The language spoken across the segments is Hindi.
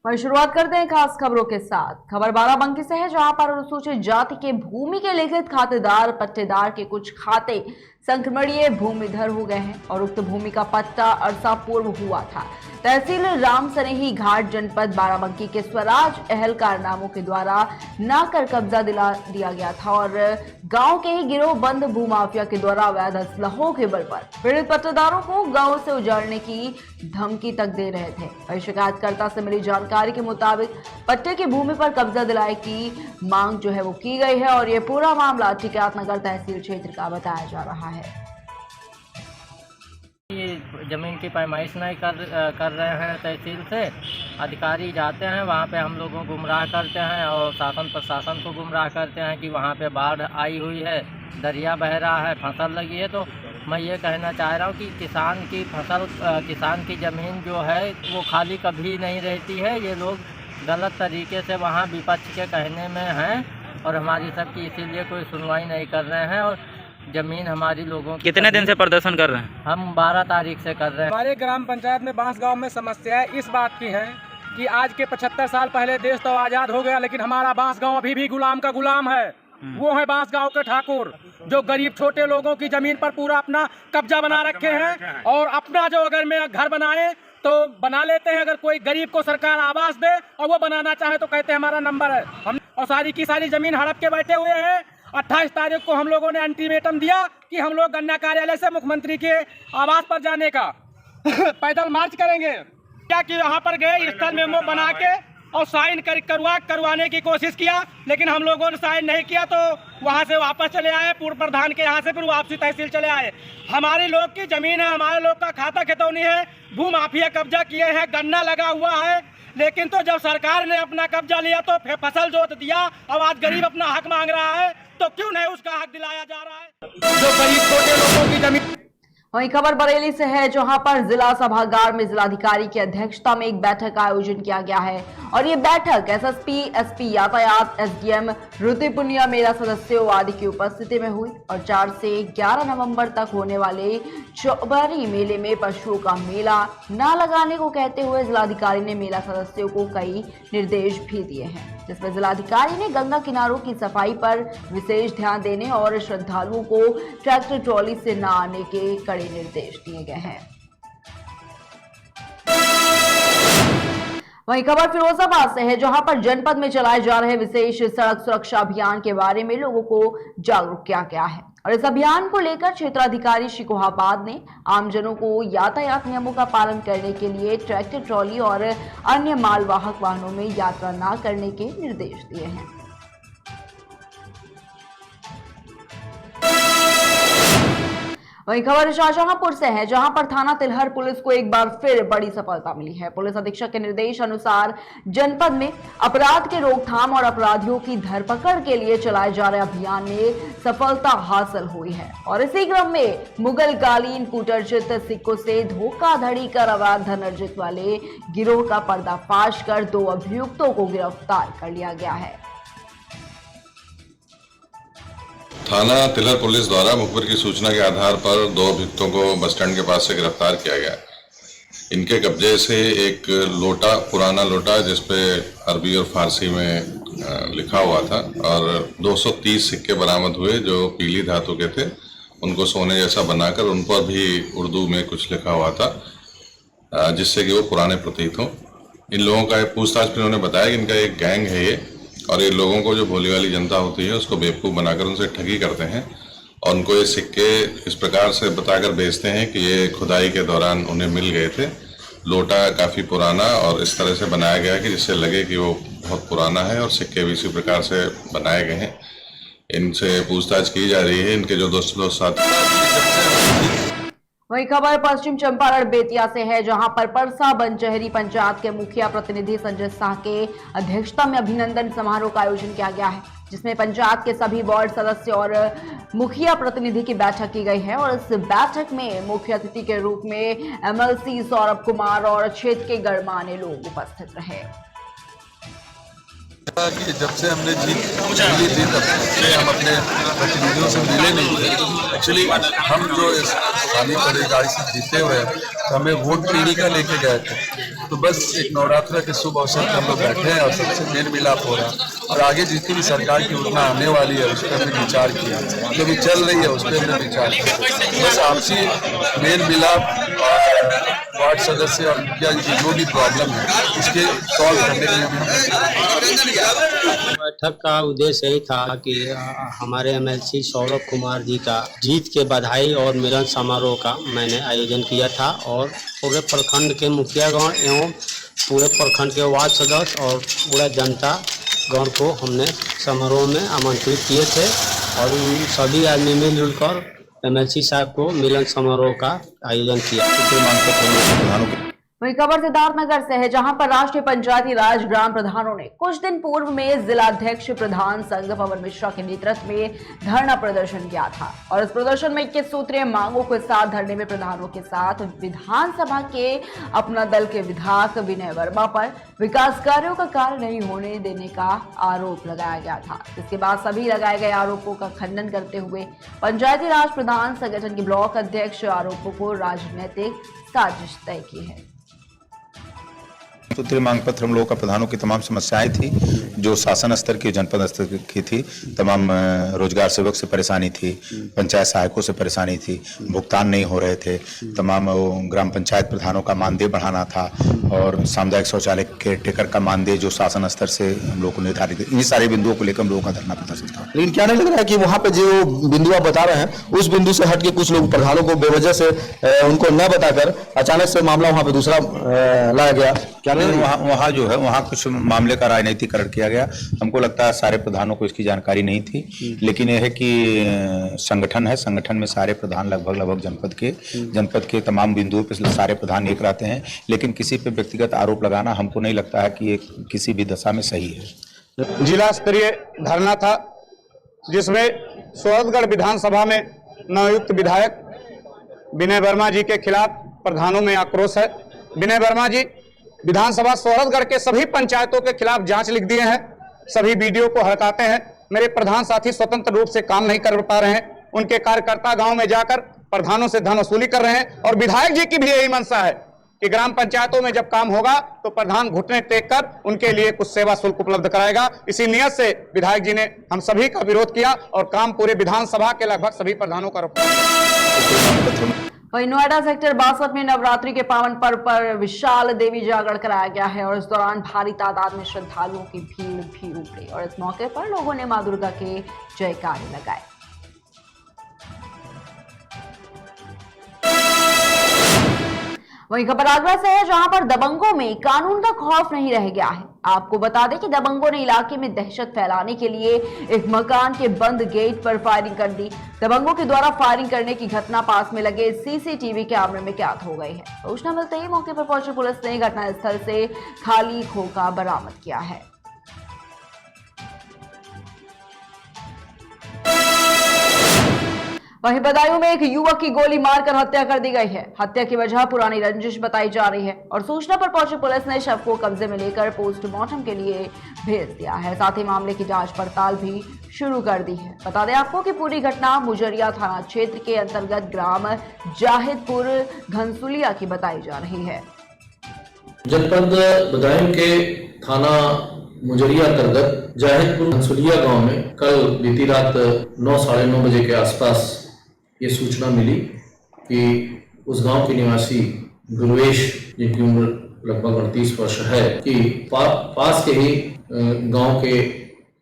वहीं शुरुआत करते हैं खास खबरों के साथ। खबर बाराबंकी से है, जहां पर अनुसूचित जाति के भूमि के लिखित खातेदार पट्टेदार के कुछ खाते संक्रमणीय भूमिधर हो गए हैं और उक्त भूमि का पट्टा अरसा पूर्व हुआ था। तहसील रामसनेही घाट जनपद बाराबंकी के स्वराज एहलकार नामों के द्वारा ना कर कब्जा दिला दिया गया था और गांव के ही गिरोहबंद भूमाफिया के द्वारा अवैध असलहों के बल पर पीड़ित पट्टेदारों को गांव से उजाड़ने की धमकी तक दे रहे थे। वही शिकायतकर्ता से मिली जानकारी के मुताबिक पट्टे की भूमि पर कब्जा दिलाने की मांग जो है वो की गई है और ये पूरा मामला टिकैतनगर तहसील क्षेत्र का बताया जा रहा है। ये जमीन की पैमाइश नहीं कर रहे हैं तहसील से। अधिकारी जाते हैं वहाँ पे, हम लोगों को गुमराह करते हैं और शासन प्रशासन को गुमराह करते हैं कि वहाँ पे बाढ़ आई हुई है, दरिया बह रहा है, फसल लगी है। तो मैं ये कहना चाह रहा हूँ कि किसान की फसल, किसान की ज़मीन जो है वो खाली कभी नहीं रहती है। ये लोग गलत तरीके से वहाँ विपक्ष के कहने में हैं और हमारी सबकी इसीलिए कोई सुनवाई नहीं कर रहे हैं। और जमीन हमारी लोगों की कितने दिन से प्रदर्शन कर रहे हैं? हम 12 तारीख से कर रहे हैं। हमारे ग्राम पंचायत में बांस गांव में समस्या इस बात की है कि आज के 75 साल पहले देश तो आज़ाद हो गया, लेकिन हमारा बांस गांव अभी भी गुलाम का गुलाम है। वो है बांस गांव के ठाकुर जो गरीब छोटे लोगों की जमीन पर पूरा अपना कब्जा बना रखे हैं और अपना जो अगर में घर बनाए तो बना लेते हैं। अगर कोई गरीब को सरकार आवास दे और वो बनाना चाहे तो कहते हैं हमारा नंबर है। हम और सारी की सारी जमीन हड़प के बैठे हुए हैं। 28 तारीख को हम लोगों ने अल्टीमेटम दिया कि हम लोग गन्ना कार्यालय से मुख्यमंत्री के आवास पर जाने का पैदल मार्च करेंगे। क्या कि यहाँ पर गए, स्थल मेमो बना के और साइन करवाने की कोशिश किया, लेकिन हम लोगों ने साइन नहीं किया तो वहाँ से वापस चले आए पूर्व प्रधान के यहाँ से, फिर वापसी तहसील चले आए। हमारे लोग की जमीन है, हमारे लोग का खाता खितौनी है, भू माफिया कब्जा किए हैं, गन्ना लगा हुआ है। लेकिन तो जब सरकार ने अपना कब्जा लिया तो फसल जोत दिया। अब आज गरीब अपना हक मांग रहा है तो क्यों नहीं उसका हक दिलाया जा रहा है जो गरीब छोटे लोगों की जमीन। वहीं खबर बरेली से है, जहां पर जिला सभागार में जिलाधिकारी की अध्यक्षता में एक बैठक का आयोजन किया गया है और ये बैठक एसएसपी, एसपी यातायात, एसडीएम, रुति पुनिया मेला सदस्यों आदि की उपस्थिति में हुई और 4 से 11 नवंबर तक होने वाले चौबारी मेले में पशुओं का मेला न लगाने को कहते हुए जिलाधिकारी ने मेला सदस्यों को कई निर्देश भी दिए हैं, जिसमें जिलाधिकारी ने गंगा किनारों की सफाई पर विशेष ध्यान देने और श्रद्धालुओं को ट्रैक्टर ट्रॉली से न आने के कड़े निर्देश दिए गए हैं। वहीं खबर फिरोजाबाद से है, जहां पर जनपद में चलाए जा रहे विशेष सड़क सुरक्षा अभियान के बारे में लोगों को जागरूक किया गया है और इस अभियान को लेकर क्षेत्राधिकारी शिकोहाबाद ने आमजनों को यातायात नियमों का पालन करने के लिए ट्रैक्टर ट्रॉली और अन्य मालवाहक वाहनों में यात्रा न करने के निर्देश दिए हैं। वहीं खबर शाहजहांपुर से है, जहां पर थाना तिलहर पुलिस को एक बार फिर बड़ी सफलता मिली है। पुलिस अधीक्षक के निर्देश अनुसार जनपद में अपराध के रोकथाम और अपराधियों की धरपकड़ के लिए चलाए जा रहे अभियान में सफलता हासिल हुई है और इसी क्रम में मुगलकालीन कूटर्जित सिक्कों से धोखाधड़ी कर अवैध धन अर्जित वाले गिरोह का पर्दाफाश कर 2 अभियुक्तों को गिरफ्तार कर लिया गया है। थाना तिलहर पुलिस द्वारा मुखबिर की सूचना के आधार पर 2 अभियुक्तों को बस स्टैंड के पास से गिरफ्तार किया गया। इनके कब्जे से एक लोटा, पुराना लोटा जिसपे अरबी और फारसी में लिखा हुआ था और 230 सिक्के बरामद हुए जो पीली धातु के थे। उनको सोने जैसा बनाकर उन पर भी उर्दू में कुछ लिखा हुआ था जिससे कि वो पुराने प्रतीत हों। इन लोगों का पूछताछ में उन्होंने बताया कि इनका एक गैंग है ये और ये लोगों को जो भोली वाली जनता होती है उसको बेवकूफ़ बनाकर उनसे ठगी करते हैं और उनको ये सिक्के इस प्रकार से बताकर बेचते हैं कि ये खुदाई के दौरान उन्हें मिल गए थे। लोटा काफ़ी पुराना और इस तरह से बनाया गया कि जिससे लगे कि वो बहुत पुराना है और सिक्के भी इसी प्रकार से बनाए गए हैं। इनसे पूछताछ की जा रही है। इनके जो दोस्त साथ। वही खबर पश्चिम चंपारण बेतिया से है, जहां पर परसा बनचहरी पंचायत के मुखिया प्रतिनिधि संजय शाह के अध्यक्षता में अभिनंदन समारोह का आयोजन किया गया है, जिसमें पंचायत के सभी वार्ड सदस्य और मुखिया प्रतिनिधि की बैठक की गई है और इस बैठक में मुख्य अतिथि के रूप में एमएलसी सौरभ कुमार और क्षेत्र के गणमान्य लोग उपस्थित रहे। कि जब से हमने जीत मिली थी तब से हम अपने प्रतिनिधियों से मिले नहीं थे। एक्चुअली हम जो इस खाली पड़े गाड़ी से जीते हुए हैं तो हमें वोट पीढ़ी का लेके गए थे तो बस एक नवरात्र के शुभ अवसर पर हम लोग बैठे हैं और सबसे मेल मिलाप हो रहा है और आगे जितनी भी सरकार की योजना आने वाली है उस पर हमने विचार किया, जो भी चल रही है उस पर हमने विचार किया। बस आपसी मेल मिलाप और वार्ड सदस्य और मुखिया जी की जो भी प्रॉब्लम है उसके सॉल्व करने के लिए बैठक का उद्देश्य यही था कि हमारे एमएलसी सौरभ कुमार जी का जीत के बधाई और मिलन समारोह का मैंने आयोजन किया था और पूरे प्रखंड के मुखियागण एवं पूरे प्रखंड के वार्ड सदस्य और पूरा जनता गण को हमने समारोह में आमंत्रित किए थे और उन सभी आदमी मिलजुल कर एमएलसी साहब को मिलन समारोह का आयोजन किया। वहीं खबर सिद्धार्थनगर से है, जहां पर राष्ट्रीय पंचायती राज ग्राम प्रधानों ने कुछ दिन पूर्व में जिलाध्यक्ष प्रधान संघ पवन मिश्रा के नेतृत्व में धरना प्रदर्शन किया था और इस प्रदर्शन में 21 सूत्रीय मांगों के साथ धरने में प्रधानों के साथ विधानसभा के अपना दल के विधायक विनय वर्मा पर विकास कार्यों का कार्य नहीं होने देने का आरोप लगाया गया था। इसके बाद सभी लगाए गए आरोपों का खंडन करते हुए पंचायती राज प्रधान संगठन के ब्लॉक अध्यक्ष आरोपों को राजनीतिक साजिश तय की है। सूत्रीय मांग पत्र हम लोगों का प्रधानों की तमाम समस्याएं थी जो शासन स्तर की जनपद स्तर की थी। तमाम रोजगार सेवक से परेशानी थी, पंचायत सहायकों से परेशानी थी, भुगतान नहीं हो रहे थे, तमाम ग्राम पंचायत प्रधानों का मानदेय बढ़ाना था और सामुदायिक शौचालय के टेकर का मानदेय जो शासन स्तर से हम लोग को निर्धारित है। इन सारे बिंदुओं को लेकर हम लोगों का धरना प्रदर्शन था। लेकिन क्या नहीं लग रहा है कि वहाँ पे जो बिंदु आप बता रहे हैं उस बिंदु से हट के कुछ लोग प्रधानों को बेवजह से उनको न बताकर अचानक से मामला वहाँ पे दूसरा लाया गया? क्या नहीं वहाँ जो है वहाँ कुछ मामले का राजनीतिकरण किया गया। हमको लगता है सारे प्रधानों को इसकी जानकारी नहीं थी, लेकिन यह है कि संगठन है, संगठन में सारे प्रधान लगभग जनपद के तमाम बिंदुओं पर सारे प्रधान एक रहते हैं, लेकिन किसी पे व्यक्तिगत आरोप लगाना हमको नहीं लगता है कि ये किसी भी दशा में सही है। जिला स्तरीय धरना था जिसमें सोहरतगढ़ विधानसभा में नवयुक्त विधायक विनय वर्मा जी के खिलाफ प्रधानों में आक्रोश है। विनय वर्मा जी विधानसभा सोहरतगढ़ के सभी पंचायतों के खिलाफ जांच लिख दिए हैं, सभी वीडियो को हटाते हैं। मेरे प्रधान साथी स्वतंत्र रूप से काम नहीं कर पा रहे हैं, उनके कार्यकर्ता गांव में जाकर प्रधानों से धन वसूली कर रहे हैं और विधायक जी की भी यही मंशा है कि ग्राम पंचायतों में जब काम होगा तो प्रधान घुटने टेक कर उनके लिए कुछ सेवा शुल्क उपलब्ध कराएगा। इसी नियत से विधायक जी ने हम सभी का विरोध किया और काम पूरे विधानसभा के लगभग सभी प्रधानों का रोका। वहीं नोएडा सेक्टर 62 में नवरात्रि के पावन पर्व पर विशाल देवी जागरण कराया गया है और इस दौरान भारी तादाद में श्रद्धालुओं की भीड़ भी उमड़ी और इस मौके पर लोगों ने मां दुर्गा के जयकारे लगाए। वहीं खबर आगरा से है, जहां पर दबंगों में कानून का खौफ नहीं रह गया है। आपको बता दें कि दबंगों ने इलाके में दहशत फैलाने के लिए एक मकान के बंद गेट पर फायरिंग कर दी। दबंगों के द्वारा फायरिंग करने की घटना पास में लगे सीसीटीवी कैमरे में कैद हो गई है। सूचना मिलते ही मौके पर पहुंची पुलिस ने घटनास्थल से खाली खोखा बरामद किया है। वहीं बदायूं में एक युवक की गोली मारकर हत्या कर दी गई है। हत्या की वजह पुरानी रंजिश बताई जा रही है और सूचना पर पहुंची पुलिस ने शव को कब्जे में लेकर पोस्टमार्टम के लिए भेज दिया है। साथ ही मामले की जांच पड़ताल भी शुरू कर दी है। बता दें आपको कि पूरी घटना मुजरिया थाना क्षेत्र के अंतर्गत ग्राम जाहिदपुर घनसुलिया की बताई जा रही है। जनपद बदायूं के थाना मुजरिया अंतर्गत जाहिदपुर घनसुलिया गांव में कल बीती रात 9 साढ़े 9 बजे के आसपास ये सूचना मिली कि उस गांव के निवासी दुर्वेश, जिनकी उम्र लगभग 38 वर्ष है, कि पास के ही गांव के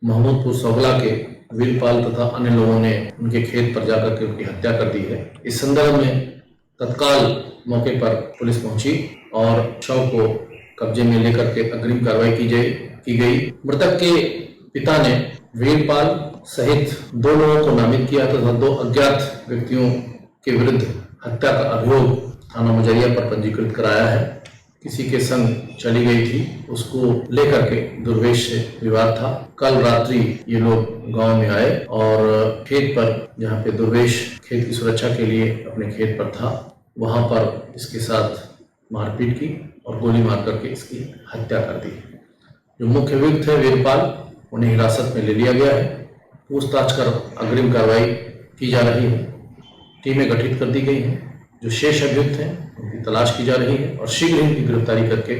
महमूदपुर सोगला के वीरपाल तथा अन्य लोगों ने उनके खेत पर जाकर के उनकी हत्या कर दी है। इस संदर्भ में तत्काल मौके पर पुलिस पहुंची और शव को कब्जे में लेकर के अग्रिम कार्रवाई की गई। मृतक के पिता ने वीरपाल सहित 2 लोगों को नामित किया तथा 2 अज्ञात व्यक्तियों के विरुद्ध हत्या का अभियोग थाना मुजरिया पर पंजीकृत कराया है। किसी के संग चली गई थी, उसको लेकर के दुर्वेश से विवाद था। कल रात्रि ये लोग गांव में आए और खेत पर, जहां पे दुर्वेश खेत की सुरक्षा के लिए अपने खेत पर था, वहां पर इसके साथ मारपीट की और गोली मार करके इसकी हत्या कर दी। जो मुख्य अभियुक्त है वीरपाल, उन्हें हिरासत में ले लिया गया है। पूछताछ कर अग्रिम कार्रवाई की जा रही है। टीमें गठित कर दी गई हैं जो शेष अभियुक्त हैं उनकी तलाश की जा रही है और शीघ्र ही उनकी गिरफ्तारी करके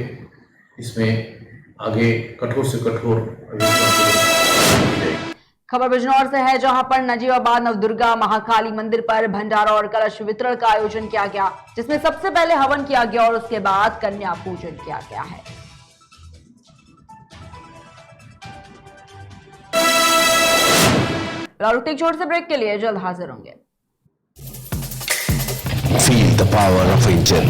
इसमें आगे कठोर से कठोर अभियुक्तों को की जाएगी। खबर बिजनौर से है, जहां पर नजीबाबाद नवदुर्गा महाकाली मंदिर पर भंडारा और कलश वितरण का आयोजन किया गया, जिसमें सबसे पहले हवन किया गया और उसके बाद कन्या पूजन किया गया है। रुकते छोड़ से ब्रेक के लिए जल्द हाजिर होंगे। Feel the power of angel.